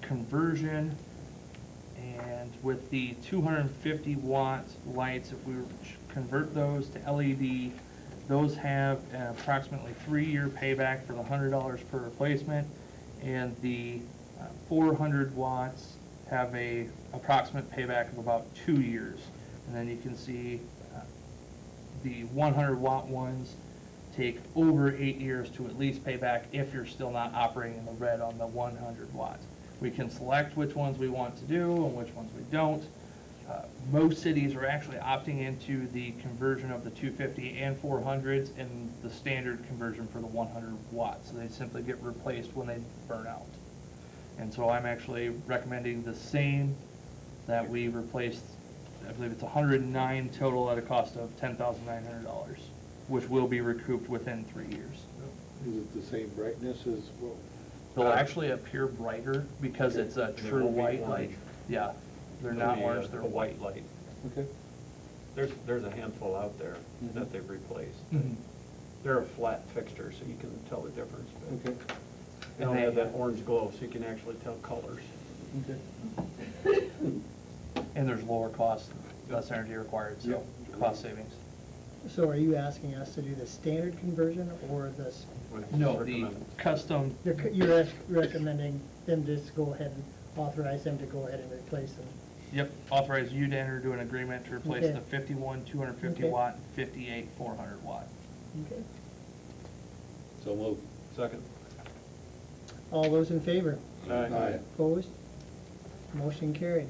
conversion, and with the 250 watt lights, if we convert those to LED, those have an approximately 3-year payback for the $100 per replacement, and the 400 watts have a approximate payback of about 2 years. And then you can see the 100 watt ones take over 8 years to at least pay back if you're still not operating in the red on the 100 watts. We can select which ones we want to do and which ones we don't. Most cities are actually opting into the conversion of the 250 and 400s and the standard conversion for the 100 watts. So they simply get replaced when they burn out. And so I'm actually recommending the same that we replaced. I believe it's 109 total at a cost of $10,900, which will be recouped within 3 years. Is it the same brightness as well? They'll actually appear brighter because it's a true white light. Yeah, they're not orange, they're a white light. Okay. There's a handful out there that they've replaced. Mhm. They're a flat fixture, so you can tell the difference. But Okay. they don't have that orange glow, so you can actually tell colors. Okay. And there's lower cost, less energy required, so cost savings. So are you asking us to do the standard conversion or this? No, the custom, You're recommending them to just go ahead and authorize them to go ahead and replace them? yep, authorize you to enter into an agreement to replace Okay. the 51 250 Okay. watt, 58 400 watt. Okay. So moved. Second. All those in favor? Aye. Opposed? Motion carried.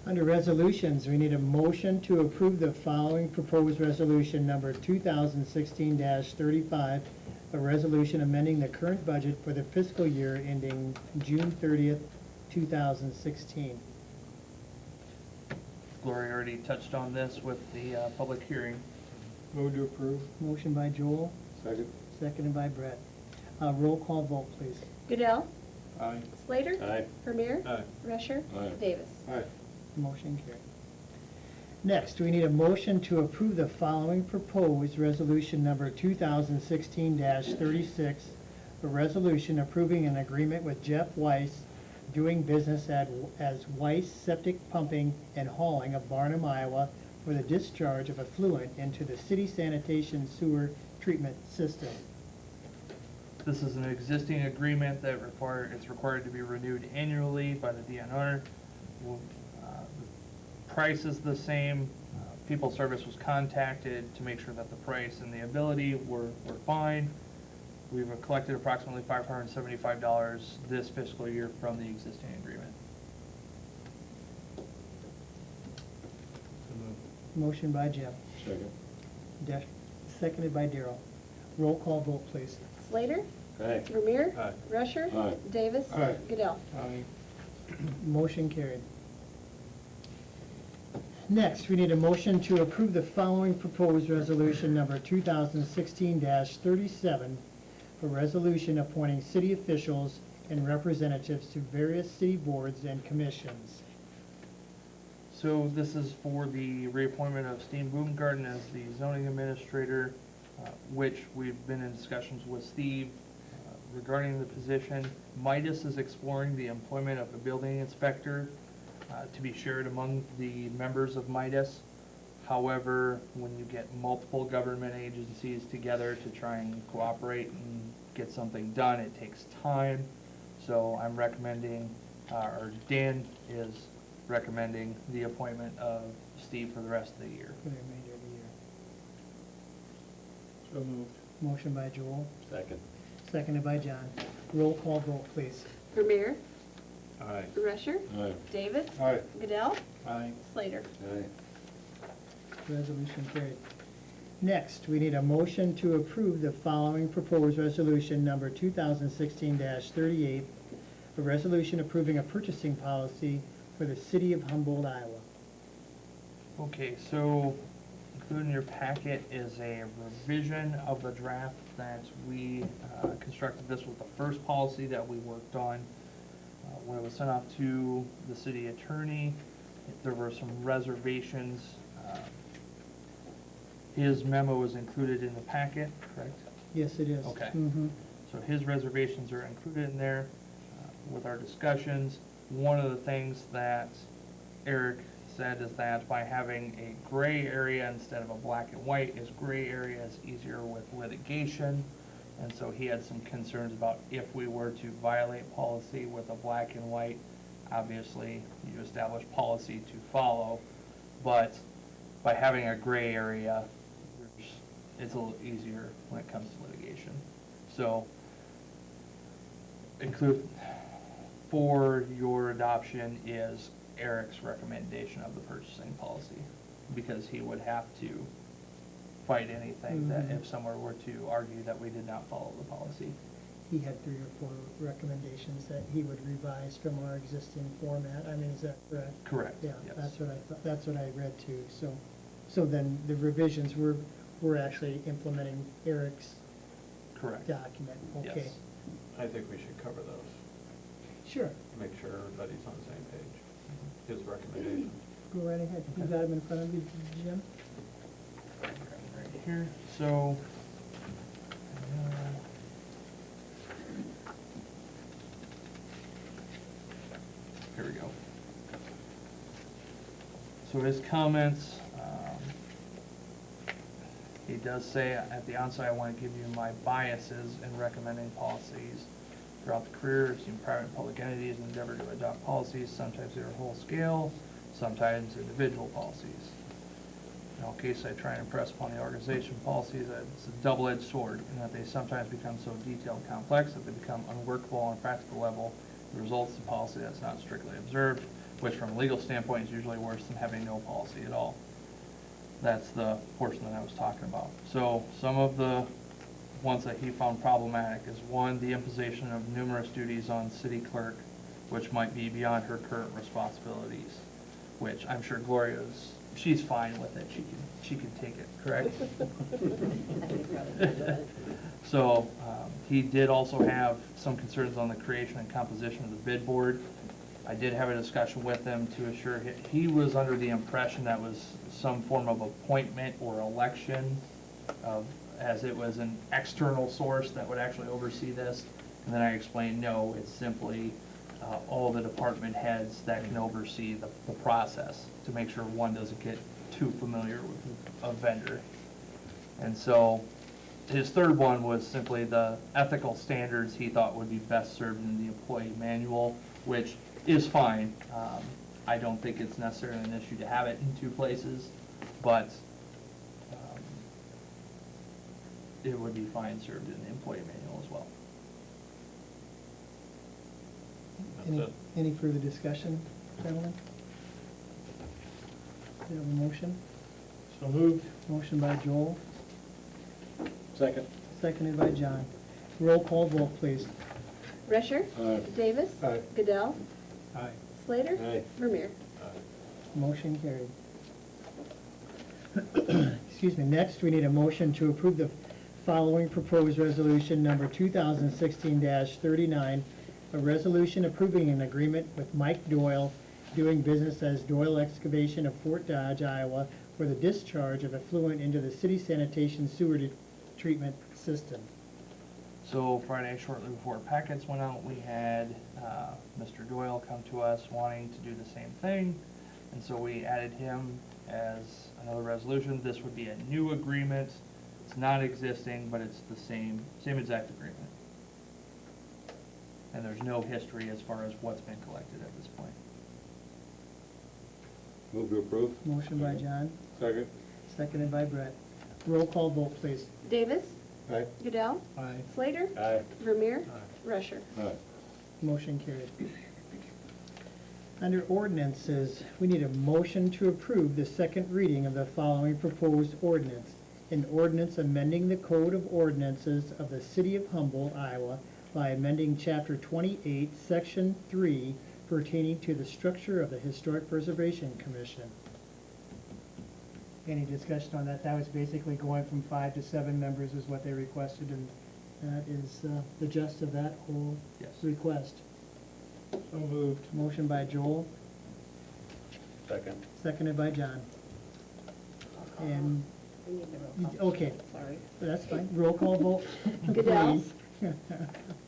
Under resolutions, we need a motion to approve the following proposed resolution number 2016-35, a resolution amending the current budget for the fiscal year ending June 30th, 2016. Gloria already touched on this with the public hearing. Move to approve. Motion by Joel, Second. seconded by Brett. Roll call vote, please. Goodell, Aye. Slater. Aye. Vermeer. Aye. Rusher. Aye. Davis. Aye. Motion carried. Next, we need a motion to approve the following proposed resolution number 2016-36, a resolution approving an agreement with Jeff Weiss doing business as Weiss Septic Pumping and Hauling of Barnum, Iowa, for the discharge of effluent into the city sanitation sewer treatment system. This is an existing agreement that it's required to be renewed annually by the DNR. The price is the same. People Service was contacted to make sure that the price and the ability were fine. We've collected approximately $575 this fiscal year from the existing agreement. Motion by Jeff, Second. seconded by Darrell. Roll call vote, please. Slater. Aye. Vermeer. Aye. Rusher. Aye. Davis. Aye. Goodell. Aye. Motion carried. Next, we need a motion to approve the following proposed resolution number 2016-37, a resolution appointing city officials and representatives to various city boards and commissions. So this is for the reappointment of Steve Boomgarden as the zoning administrator, which we've been in discussions with Steve regarding the position. Midas is exploring the employment of a building inspector to be shared among the members of Midas. However, when you get multiple government agencies together to try and cooperate and get something done, it takes time. So I'm recommending, or Dan is recommending the appointment of Steve for the rest of the year. For the remainder of the year. So moved. Motion by Joel, Second. seconded by John. Roll call vote, please. Vermeer. Aye. Rusher. Aye. Davis. Aye. Goodell. Aye. Slater. Aye. Resolution carried. Next, we need a motion to approve the following proposed resolution number 2016-38, a resolution approving a purchasing policy for the city of Humboldt, Iowa. Okay, so included in your packet is a revision of the draft that we constructed. This was the first policy that we worked on. When it was sent off to the city attorney, there were some reservations. His memo is included in the packet, correct? Yes, it is. Okay. Mhm. So his reservations are included in there with our discussions. One of the things that Eric said is that by having a gray area instead of a black and white, is gray area is easier with litigation. And so he had some concerns about if we were to violate policy with a black and white, obviously you establish policy to follow, but by having a gray area, it's a little easier when it comes to litigation. So include for your adoption is Eric's recommendation of the purchasing policy, because he would have to fight anything that if someone were to argue that we did not follow the policy. He had 3 or 4 recommendations that he would revise from our existing format. I mean, is that correct? Correct. Yeah, yes. that's what I thought, that's what I read too. So then the revisions were actually implementing Eric's Correct. document, okay? Yes. I think we should cover those, Sure, make sure everybody's on the same page. His recommendation. go right ahead. You got them in front of you, Jim? Right here, so. Here we go. So his comments, he does say at the onset, I want to give you my biases in recommending policies. Throughout the career, I've seen private and public entities endeavor to adopt policies. Sometimes they're whole scale, sometimes individual policies. In all cases, I try and impress upon the organization policies that it's a double-edged sword, and that they sometimes become so detailed and complex that they become unworkable on a practical level. The result is a policy that's not strictly observed, which from a legal standpoint is usually worse than having no policy at all. That's the portion that I was talking about. So some of the ones that he found problematic is, one, the imposition of numerous duties on city clerk, which might be beyond her current responsibilities, which I'm sure Gloria's, she's fine with it. She can take it, correct? So, he did also have some concerns on the creation and composition of the bid board. I did have a discussion with him to assure he was under the impression that was some form of appointment or election of, as it was an external source that would actually oversee this. And then I explained, no, it's simply all the department heads that can oversee the process to make sure one doesn't get too familiar with a vendor. And so his third one was simply the ethical standards he thought would be best served in the employee manual, which is fine. I don't think it's necessarily an issue to have it in 2 places, but it would be fine served in the employee manual as well. That's it. Any further discussion, gentlemen? Do you have a motion? So moved. Motion by Joel, Second. seconded by John. Roll call vote, please. Rusher. Aye. Davis. Aye. Goodell. Aye. Slater. Aye. Vermeer. Motion carried. Excuse me, next, we need a motion to approve the following proposed resolution number 2016-39, a resolution approving an agreement with Mike Doyle, doing business as Doyle Excavation of Fort Dodge, Iowa, for the discharge of effluent into the city sanitation sewer treatment system. So Friday, shortly before packets went out, we had Mr. Doyle come to us wanting to do the same thing. And so we added him as another resolution. This would be a new agreement. It's not existing, but it's the same exact agreement. And there's no history as far as what's been collected at this point. Move to approve. Motion by John, Second. seconded by Brett. Roll call vote, please. Davis. Aye. Goodell. Aye. Slater. Aye. Vermeer. Rusher. Aye. Motion carried. Under ordinances, we need a motion to approve the second reading of the following proposed ordinance. An ordinance amending the Code of Ordinances of the City of Humboldt, Iowa, by amending Chapter 28, Section 3, pertaining to the structure of the Historic Preservation Commission. Any discussion on that? That was basically going from 5 to 7 members is what they requested, and that is the gist of that whole Yes. request. So moved. Motion by Joel, Second. seconded by John. And, We need the roll call. okay, Sorry. that's fine. Roll call vote, Goodell. please.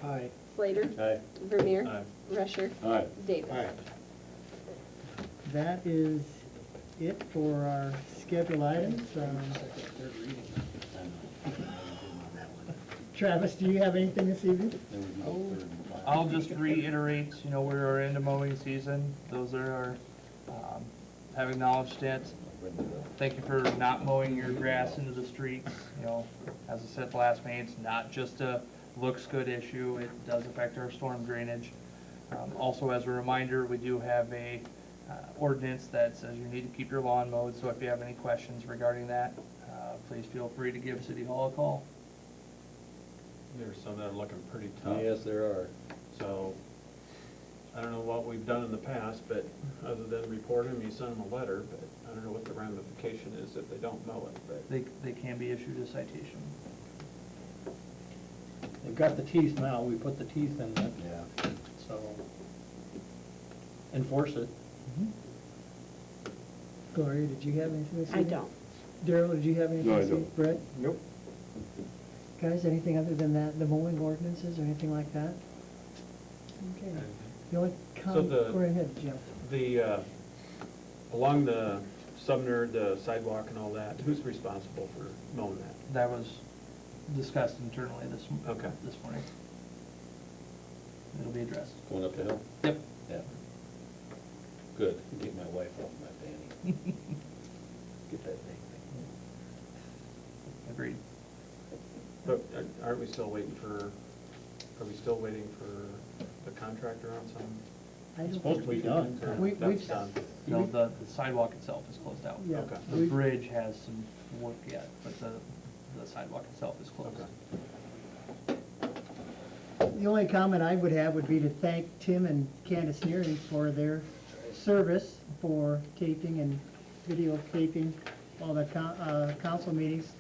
Aye. Slater. Aye. Vermeer. Aye. Rusher. Aye. Davis. That is it for our scheduled items. Travis, do you have anything this evening? I'll just reiterate, we're into mowing season. Those that are, have acknowledged it. Thank you for not mowing your grass into the streets. As I said last May, it's not just a looks good issue. It does affect our storm drainage. Also, as a reminder, we do have a ordinance that says you need to keep your lawn mowed. So if you have any questions regarding that, please feel free to give City Hall a call. There's some that are looking pretty tough. Yes, there are. So, I don't know what we've done in the past, but other than report them, you send them a letter, but I don't know what the ramification is if they don't mow it, but. They can be issued a citation. They've got the teeth now, we put the teeth in it, Yeah. so enforce it. Gloria, did you have anything this I evening? don't. Daryl, did you have anything No, I this evening? don't. Brett? Nope. Guys, anything other than that, the mowing ordinances or anything like that? Okay. The only the- go ahead, Jim. The, along the Sumner, the sidewalk and all that, who's responsible for mowing that? That was discussed internally Okay. this morning. It'll be addressed. Going up the hill? Yep. Yeah. Good. Get my wife off my fanny. Get that thing. Agreed. But aren't we still waiting for the contractor on some? I don't supposed to be done. Or We- that's we've- done? No, the sidewalk itself is closed out. Yeah. Okay. The bridge has some work yet, but the sidewalk itself is closed. Okay. The only comment I would have would be to thank Tim and Candace Nearing for their service for taping and videotaping all the council meetings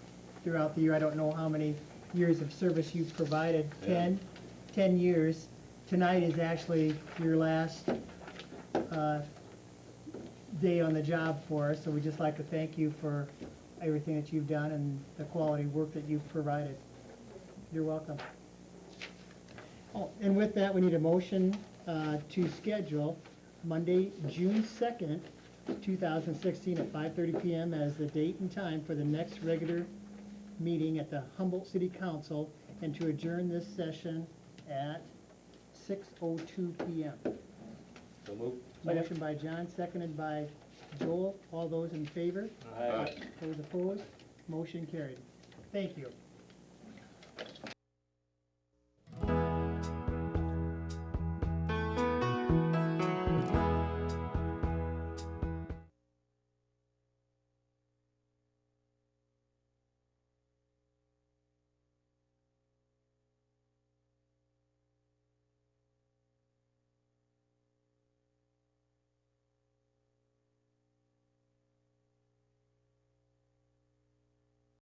throughout the year. I don't know how many years of service you've provided, Yeah. 10 years. Tonight is actually your last day on the job for us, so we'd just like to thank you for everything that you've done and the quality work that you've provided. You're welcome. Oh, and with that, we need a motion to schedule Monday, June 2nd, 2016 at 5:30 PM as the date and time for the next regular meeting at the Humboldt City Council, and to adjourn this session at 6:02 PM. So move. Motion by John, seconded by Joel. All those in favor? Aye. Those opposed? Motion carried. Thank you.